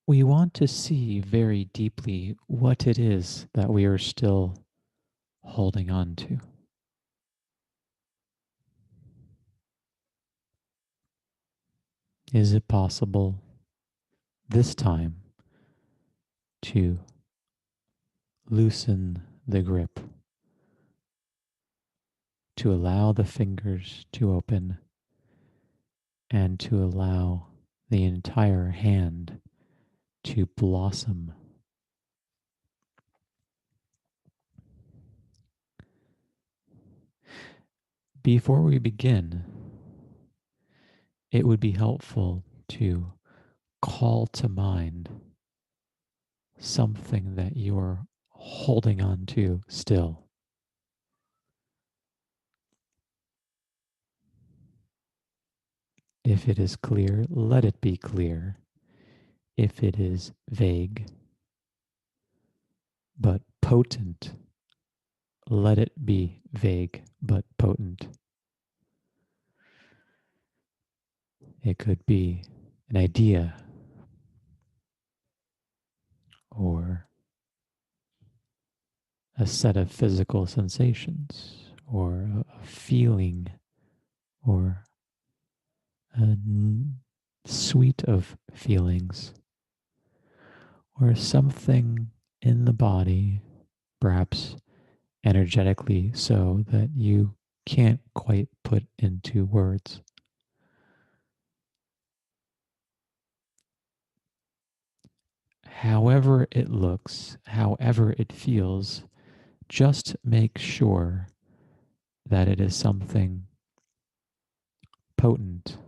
We want to see very deeply what it is that we are still holding on to. Is it possible this time to loosen the grip, to allow the fingers to open, and to allow the entire hand to blossom? Before we begin, it would be helpful to call to mind something that you're holding on to still. If it is clear, let it be clear. If it is vague but potent, let it be vague but potent. It could be an idea or a set of physical sensations or a feeling or a suite of feelings or something in the body, perhaps energetically so that you can't quite put into words. However it looks, however it feels, just make sure that it is something potent,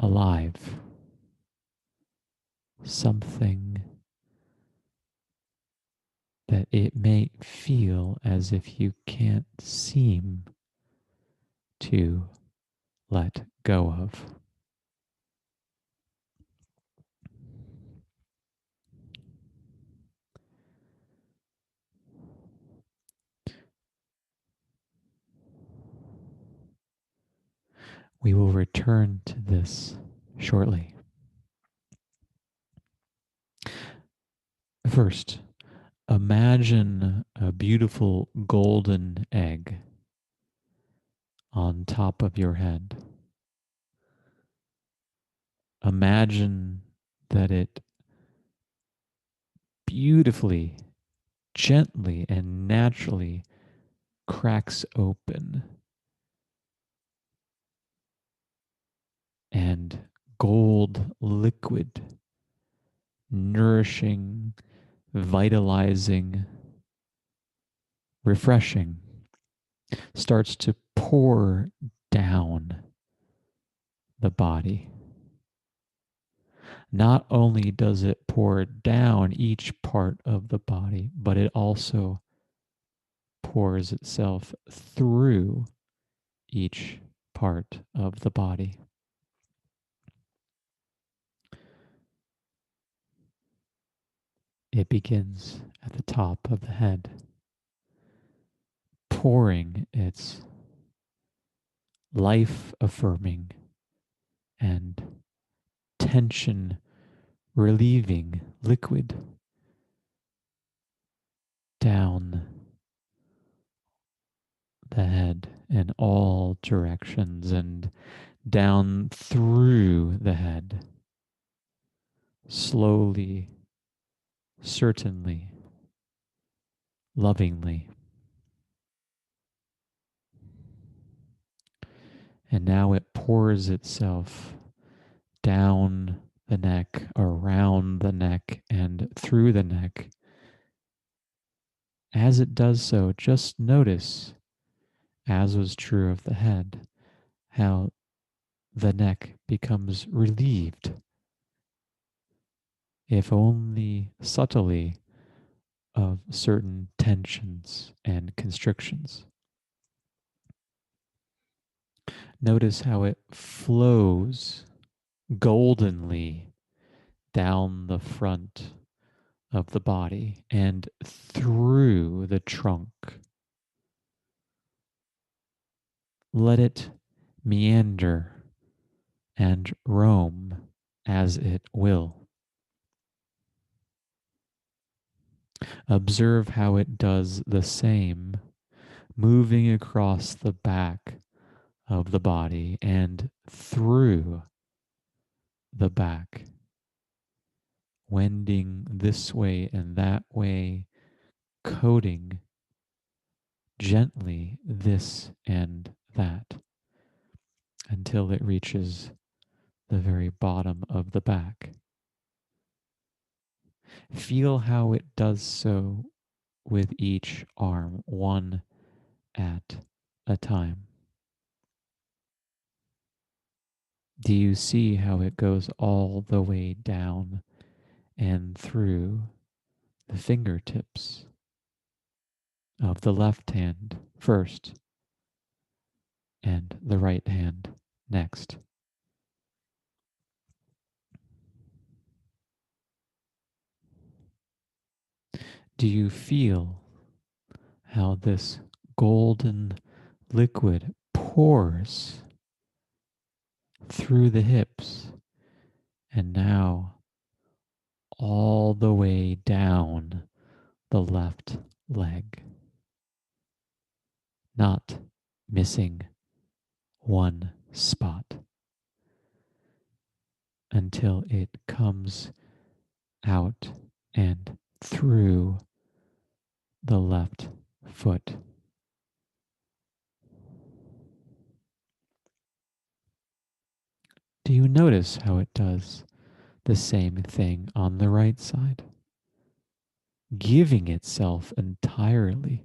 alive, something that it may feel as if you can't seem to let go of. We will return to this shortly. First, imagine a beautiful golden egg on top of your head. Imagine that it beautifully, gently, and naturally cracks open, and gold liquid, nourishing, vitalizing, refreshing, starts to pour down the body. Not only does it pour down each part of the body, but it also pours itself through each part of the body. It begins at the top of the head, pouring its life affirming and tension relieving liquid down the head in all directions and down through the head, slowly, certainly, lovingly. And now it pours itself down the neck, around the neck, and through the neck. As it does so, just notice, as was true of the head, how the neck becomes relieved, if only subtly, of certain tensions and constrictions. Notice how it flows goldenly down the front of the body and through the trunk. Let it meander and roam as it will. Observe how it does the same, moving across the back of the body and through the back, wending this way and that way, coating gently this and that until it reaches the very bottom of the back. Feel how it does so with each arm, one at a time. Do you see how it goes all the way down and through the fingertips of the left hand first and the right hand next? Do you feel how this golden liquid pours through the hips and now all the way down the left leg, not missing one spot until it comes out and through the left foot? Do you notice how it does the same thing on the right side, giving itself entirely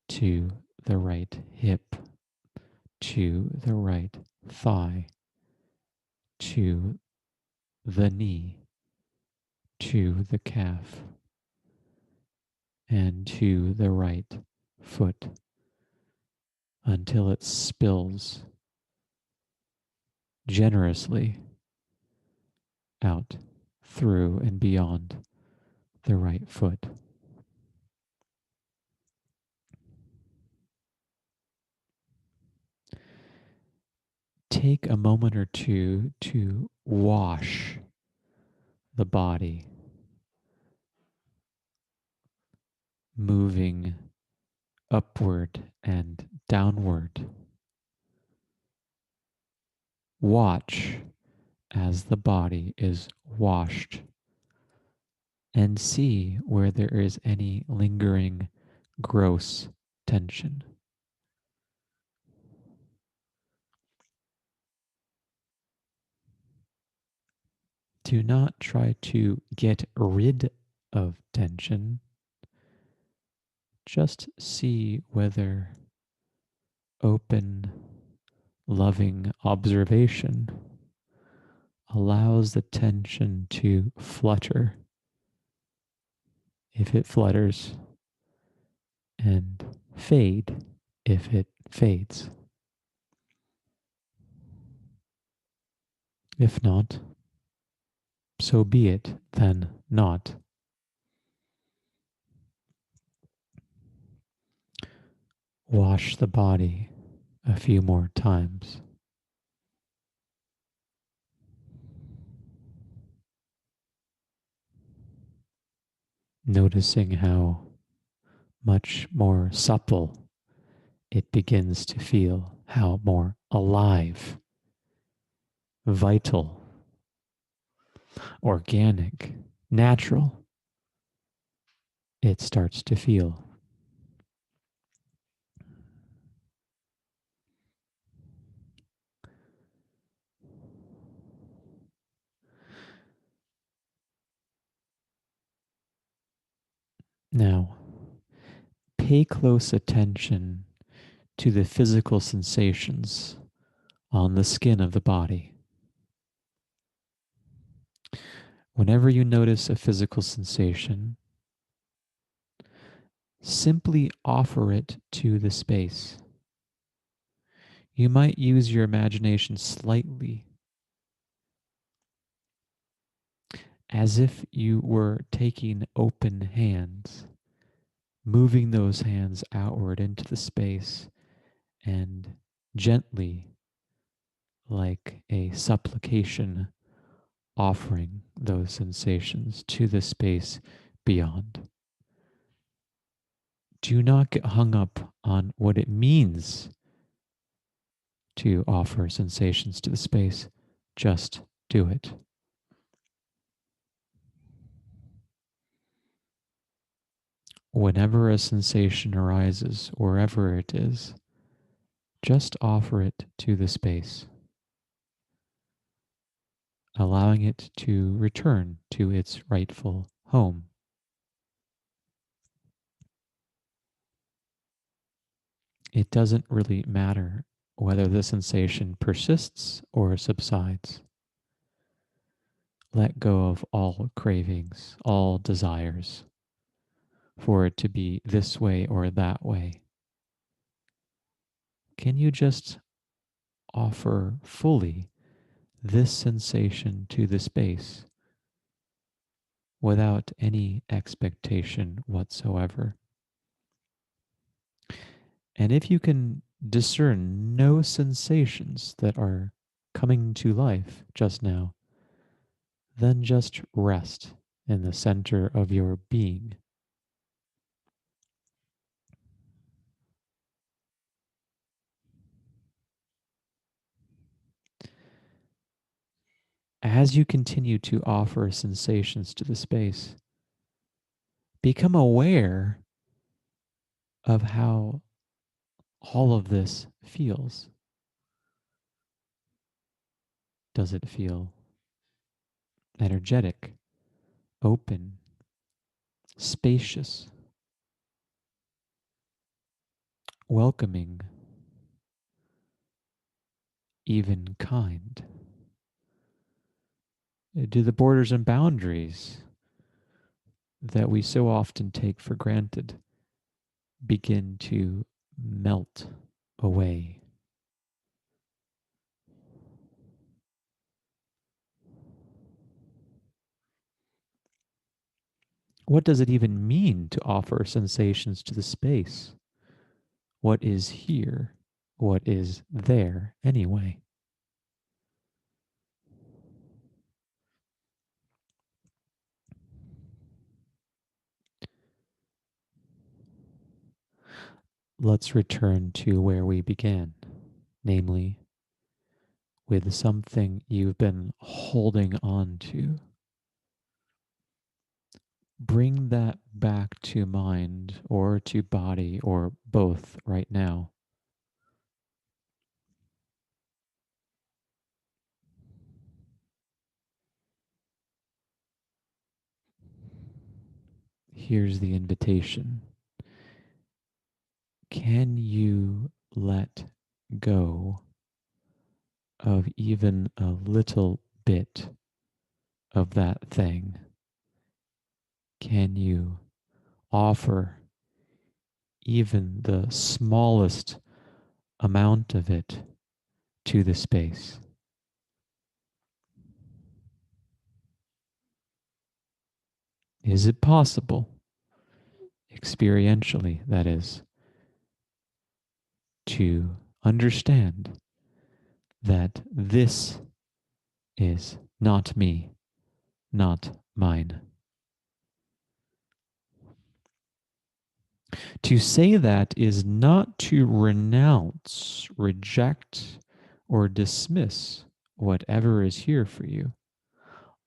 to the right hip, to the right thigh, to the knee, to the calf, and to the right foot until it spills generously out through and beyond the right foot? Take a moment or two to wash the body, moving upward and downward. Watch as the body is washed and see where there is any lingering gross tension. Do not try to get rid of tension. Just see whether open, loving observation allows the tension to flutter, if it flutters, and fade, if it fades. If not, so be it, then not. Wash the body a few more times. Noticing how much more supple it begins to feel, how more alive, vital, organic, natural it starts to feel. Now, pay close attention to the physical sensations on the skin of the body. Whenever you notice a physical sensation, simply offer it to the space. You might use your imagination slightly, as if you were taking open hands, moving those hands outward into the space and gently, like a supplication, offering those sensations to the space beyond. Do not get hung up on what it means to offer sensations to the space. Just do it. Whenever a sensation arises, wherever it is, just offer it to the space, allowing it to return to its rightful home. It doesn't really matter whether the sensation persists or subsides. Let go of all cravings, all desires for it to be this way or that way. Can you just offer fully this sensation to the space without any expectation whatsoever? And if you can discern no sensations that are coming to life just now, then just rest in the center of your being. As you continue to offer sensations to the space, become aware of how all of this feels. Does it feel energetic, open, spacious, welcoming, even kind? Do the borders and boundaries that we so often take for granted begin to melt away? What does it even mean to offer sensations to the space? What is here? What is there anyway? Let's return to where we began, namely with something you've been holding on to. Bring that back to mind or to body or both right now. Here's the invitation. Can you let go of even a little bit of that thing? Can you offer even the smallest amount of it to the space? Is it possible, experientially, that is, to understand that this is not me, not mine? To say that is not to renounce, reject, or dismiss whatever is here for you.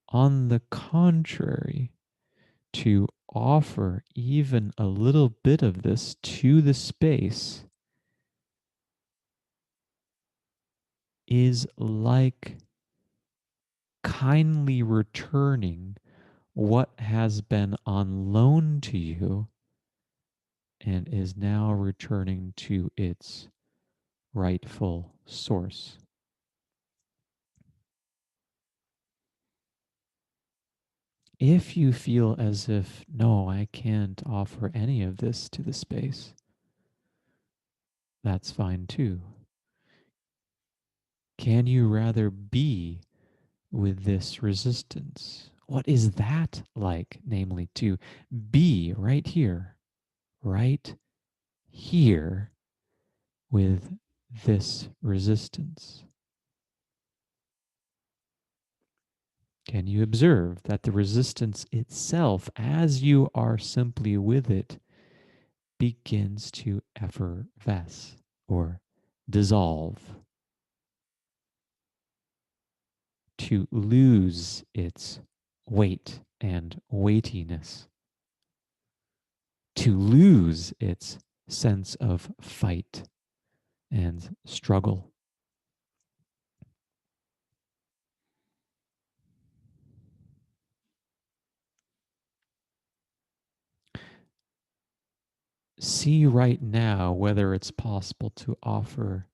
On the contrary, to offer even a little bit of this to the space is like kindly returning what has been on loan to you and is now returning to its rightful source. If you feel as if, no, I can't offer any of this to the space, that's fine too. Can you rather be with this resistance? What is that like? Namely, to be right here with this resistance. Can you observe that the resistance itself, as you are simply with it, begins to effervesce or dissolve, to lose its weight and weightiness, to lose its sense of fight and struggle? See right now whether it's possible to offer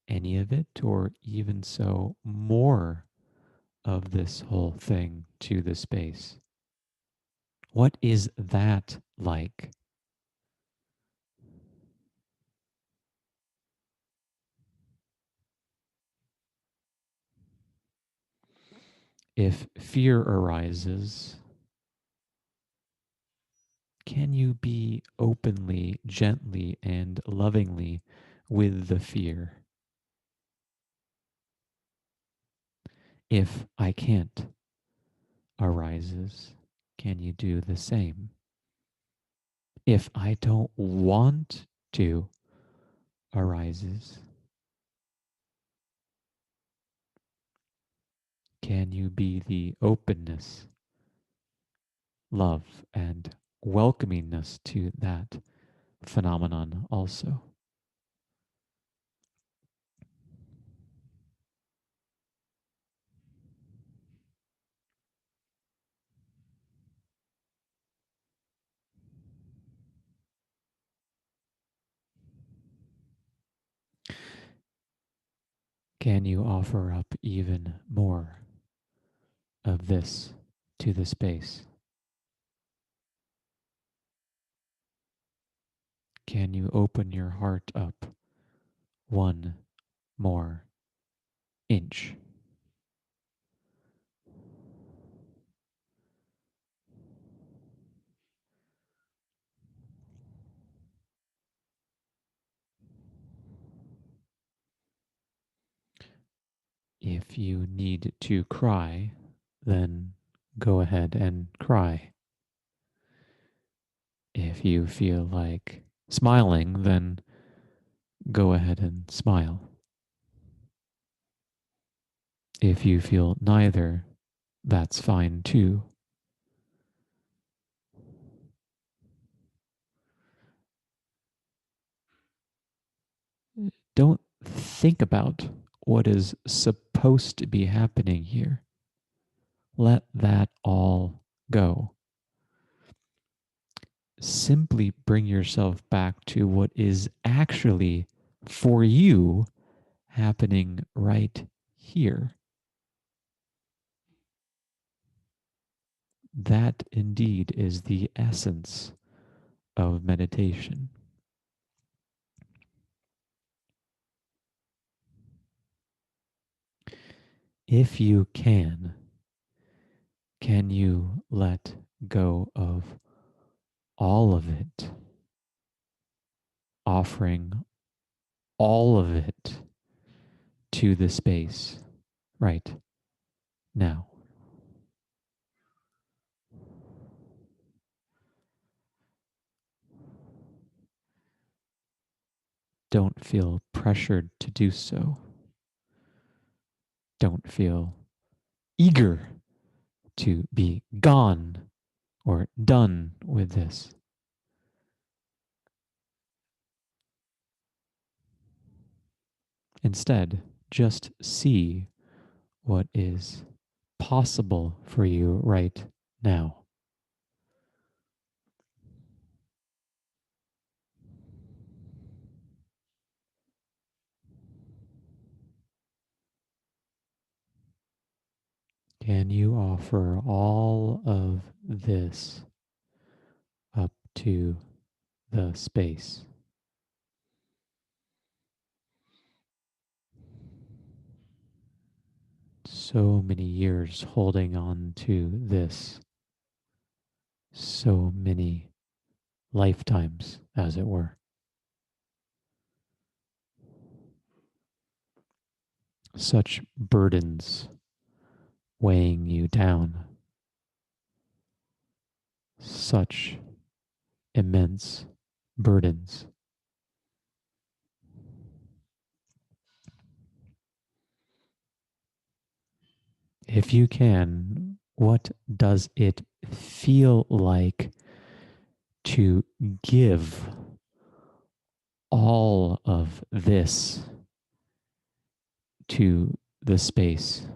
any of it, or even so, more of this whole thing to the space. What is that like? If fear arises, can you be openly, gently, and lovingly with the fear? If I can't arises, can you do the same? If I don't want to arises, can you be the openness, love, and welcomingness to that phenomenon also? Can you offer up even more of this to the space? Can you open your heart up one more inch? If you need to cry, then go ahead and cry. If you feel like smiling, then go ahead and smile. If you feel neither, that's fine too. Don't think about what is supposed to be happening here. Let that all go. Simply bring yourself back to what is actually for you happening right here. That indeed is the essence of meditation. If you can you let go of all of it, offering all of it to the space right now? Don't feel pressured to do so. Don't feel eager to be gone or done with this. Instead, just see what is possible for you right now. Can you offer all of this up to the space? So many years holding on to this, so many lifetimes, as it were. Such burdens weighing you down. Such immense burdens. If you can, what does it feel like to give all of this to the space?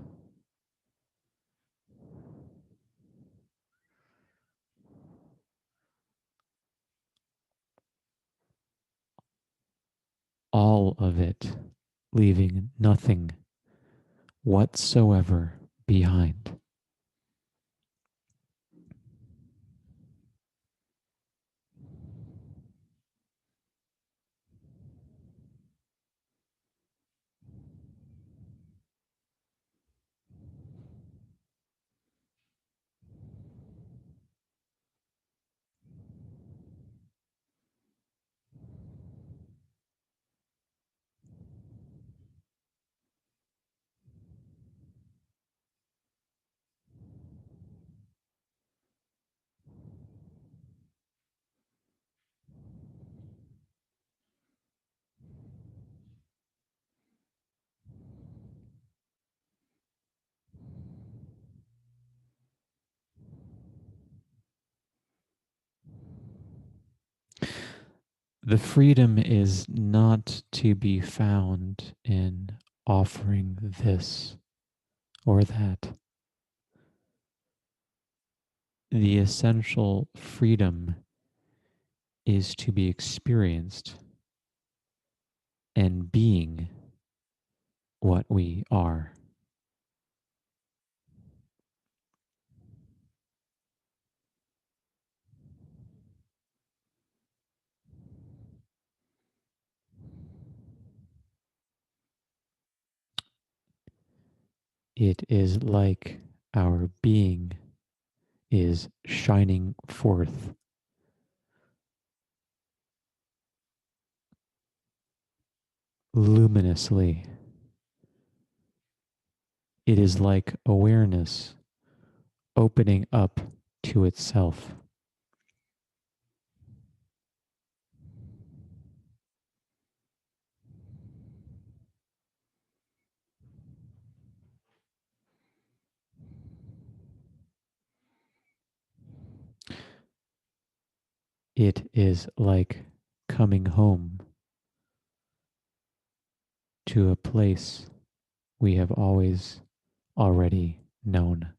All of it, leaving nothing whatsoever behind. The freedom is not to be found in offering this or that. The essential freedom is to be experienced and being what we are. It is like our being is shining forth luminously. It is like awareness opening up to itself. It is like coming home to a place we have always already known.